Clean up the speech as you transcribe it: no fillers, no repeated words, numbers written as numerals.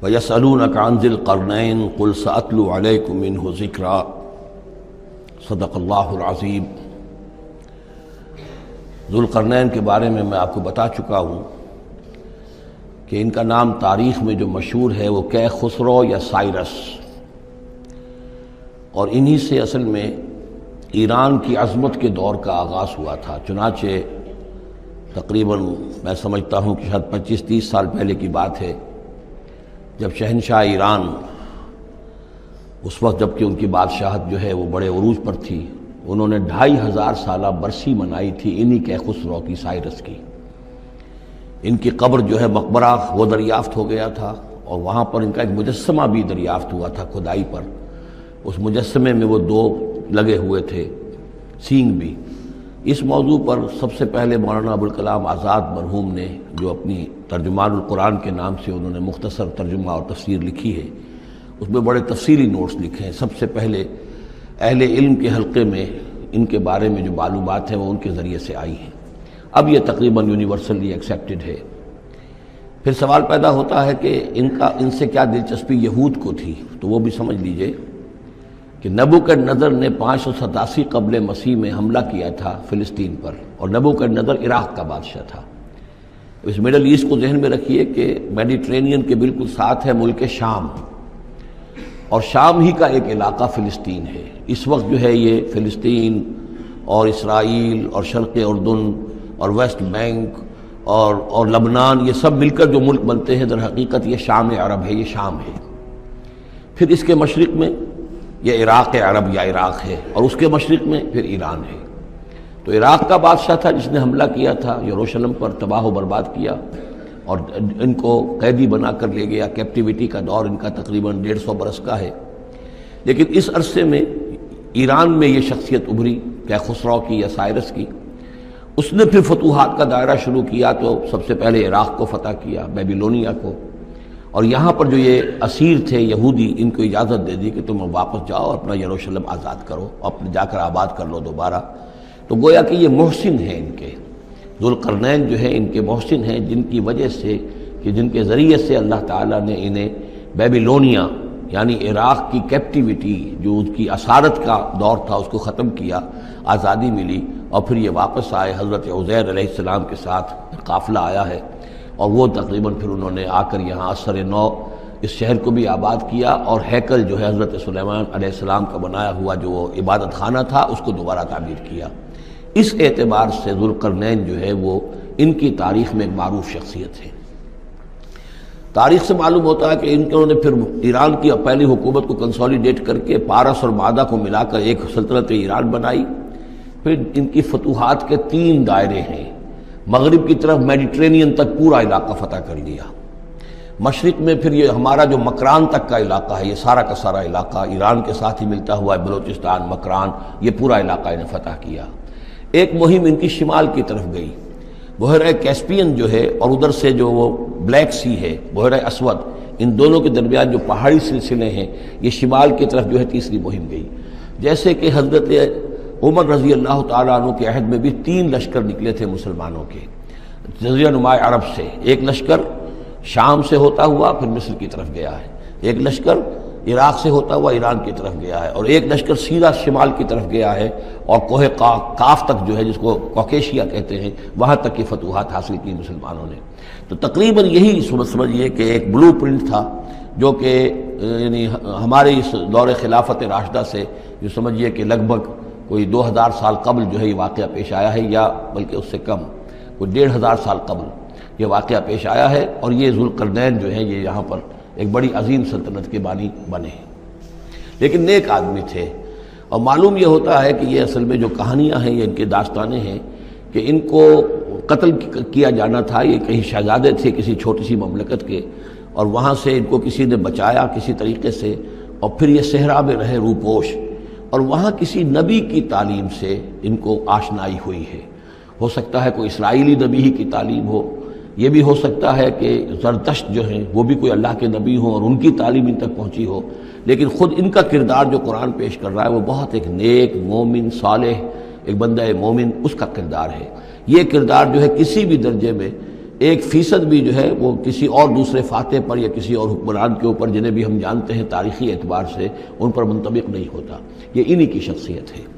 وَيَسْأَلُونَكَ عَنْ ذِي الْقَرْنَيْنِ قُلْ سَأَتْلُو عَلَيْكُمْ مِنْهُ ذِكْرًا صدق اللہ العظیم۔ ذوالقرنین کے بارے میں آپ کو بتا چکا ہوں کہ ان کا نام تاریخ میں جو مشہور ہے وہ کیخسرو یا سائرس، اور انہی سے اصل میں ایران کی عظمت کے دور کا آغاز ہوا تھا۔ چنانچہ تقریباً میں سمجھتا ہوں کہ شاید 25-30 سال پہلے کی بات ہے، جب شہنشاہ ایران اس وقت جب کہ ان کی بادشاہت جو ہے وہ بڑے عروج پر تھی، انہوں نے 2500 سالہ برسی منائی تھی انہی کیخسرو کی، سائرس کی۔ ان کی قبر جو ہے مقبرہ وہ دریافت ہو گیا تھا، اور وہاں پر ان کا ایک مجسمہ بھی دریافت ہوا تھا کھدائی پر۔ اس مجسمے میں وہ 2 لگے ہوئے تھے، سینگ بھی۔ اس موضوع پر سب سے پہلے مولانا ابوالکلام آزاد مرحوم نے، جو اپنی ترجمان القرآن کے نام سے انہوں نے مختصر ترجمہ اور تفسیر لکھی ہے، اس میں بڑے تفصیلی نوٹس لکھے ہیں۔ سب سے پہلے اہل علم کے حلقے میں ان کے بارے میں جو معلومات ہیں وہ ان کے ذریعے سے آئی ہیں۔ اب یہ تقریباً یونیورسلی ایکسیپٹڈ ہے۔ پھر سوال پیدا ہوتا ہے کہ ان سے کیا دلچسپی یہود کو تھی، تو وہ بھی سمجھ لیجئے کہ نبوکدنضر نے 587 قبل مسیح میں حملہ کیا تھا فلسطین پر، اور نبوکدنضر عراق کا بادشاہ تھا۔ اس مڈل ایسٹ کو ذہن میں رکھیے کہ میڈیٹرینین کے بالکل ساتھ ہے ملک شام، اور شام ہی کا ایک علاقہ فلسطین ہے۔ اس وقت جو ہے یہ فلسطین اور اسرائیل اور شرق اردن اور ویسٹ بینک اور لبنان، یہ سب مل کر جو ملک بنتے ہیں، در حقیقت یہ شام عرب ہے، یہ شام ہے۔ پھر اس کے مشرق میں یہ عراق عرب یا عراق ہے، اور اس کے مشرق میں پھر ایران ہے۔ تو عراق کا بادشاہ تھا جس نے حملہ کیا تھا یروشلم پر، تباہ و برباد کیا، اور ان کو قیدی بنا کر لے گیا۔ کیپٹیویٹی کا دور ان کا تقریباً 150 برس کا ہے۔ لیکن اس عرصے میں ایران میں یہ شخصیت ابھری کیخسرو کی یا سائرس کی۔ اس نے پھر فتوحات کا دائرہ شروع کیا، تو سب سے پہلے عراق کو فتح کیا، بیبیلونیا کو، اور یہاں پر جو یہ اسیر تھے یہودی، ان کو اجازت دے دی کہ تم واپس جاؤ، اپنا یروشلم آزاد کرو، اپنے جا کر آباد کر لو دوبارہ۔ تو گویا کہ یہ محسن ہیں ان کے، ذوالقرنین جو ہے ان کے محسن ہیں، جن کی وجہ سے کہ جن کے ذریعے سے اللہ تعالیٰ نے انہیں بیبیلونیا یعنی عراق کی کیپٹیویٹی، جو ان کی اسارت کا دور تھا، اس کو ختم کیا، آزادی ملی، اور پھر یہ واپس آئے۔ حضرت عزیر علیہ السلام کے ساتھ قافلہ آیا ہے، اور وہ تقریباً پھر انہوں نے آ کر یہاں اثر نو اس شہر کو بھی آباد کیا، اور ہیکل جو ہے حضرت سلیمان علیہ السلام کا بنایا ہوا جو وہ عبادت خانہ تھا، اس کو دوبارہ تعمیر کیا۔ اس اعتبار سے ذوالقرنین جو ہے وہ ان کی تاریخ میں ایک معروف شخصیت ہے۔ تاریخ سے معلوم ہوتا ہے کہ انہوں نے پھر ایران کی پہلی حکومت کو کنسولیڈیٹ کر کے پارس اور مادہ کو ملا کر ایک سلطنت ایران بنائی۔ پھر ان کی فتوحات کے 3 دائرے ہیں۔ مغرب کی طرف میڈیٹرینین تک پورا علاقہ فتح کر لیا۔ مشرق میں پھر یہ ہمارا جو مکران تک کا علاقہ ہے، یہ سارا کا سارا علاقہ ایران کے ساتھ ہی ملتا ہوا ہے، بلوچستان، مکران، یہ پورا علاقہ انہیں فتح کیا۔ ایک مہم ان کی شمال کی طرف گئی، بحیرہ کیسپین جو ہے، اور ادھر سے جو وہ بلیک سی ہے، بحیرہ اسود، ان دونوں کے درمیان جو پہاڑی سلسلے ہیں، یہ شمال کی طرف جو ہے تیسری مہم گئی۔ جیسے کہ حضرت عمر رضی اللہ تعالیٰ عنہ کے عہد میں بھی 3 لشکر نکلے تھے مسلمانوں کے جزیرہ نما عرب سے۔ ایک لشکر شام سے ہوتا ہوا پھر مصر کی طرف گیا ہے، ایک لشکر عراق سے ہوتا ہوا ایران کی طرف گیا ہے، اور ایک لشکر سیدھا شمال کی طرف گیا ہے، اور کوہ کاف تک جو ہے، جس کو کوکیشیا کہتے ہیں، وہاں تک کی فتوحات حاصل کی مسلمانوں نے۔ تو تقریباً یہی سمجھیے کہ ایک بلو پرنٹ تھا، جو کہ یعنی ہمارے اس دور خلافت راشدہ سے جو سمجھیے کہ لگ بھگ کوئی 2000 سال قبل جو ہے یہ واقعہ پیش آیا ہے، یا بلکہ اس سے کم، کوئی 1500 سال قبل یہ واقعہ پیش آیا ہے، اور یہ ذوالقرنین جو ہیں یہ یہاں پر ایک بڑی عظیم سلطنت کے بانی بنے ہیں۔ لیکن نیک آدمی تھے، اور معلوم یہ ہوتا ہے کہ یہ اصل میں جو کہانیاں ہیں، یہ ان کے داستانیں ہیں کہ ان کو قتل کیا جانا تھا۔ یہ کہیں شہزادے تھے کسی چھوٹی سی مملکت کے، اور وہاں سے ان کو کسی نے بچایا کسی طریقے سے، اور پھر یہ صحرا میں رہے روپوش، اور وہاں کسی نبی کی تعلیم سے ان کو آشنائی ہوئی ہے۔ ہو سکتا ہے کوئی اسرائیلی نبی ہی کی تعلیم ہو، یہ بھی ہو سکتا ہے کہ زرتشت جو ہیں وہ بھی کوئی اللہ کے نبی ہوں اور ان کی تعلیم ان تک پہنچی ہو، لیکن خود ان کا کردار جو قرآن پیش کر رہا ہے وہ بہت ایک نیک، مومن، صالح، ایک بندہ مومن، اس کا کردار ہے۔ یہ کردار جو ہے کسی بھی درجے میں 1% بھی جو ہے وہ کسی اور دوسرے فاتح پر یا کسی اور حکمران کے اوپر جنہیں بھی ہم جانتے ہیں تاریخی اعتبار سے ان پر منطبق نہیں ہوتا. یہ انہی کی شخصیت ہے.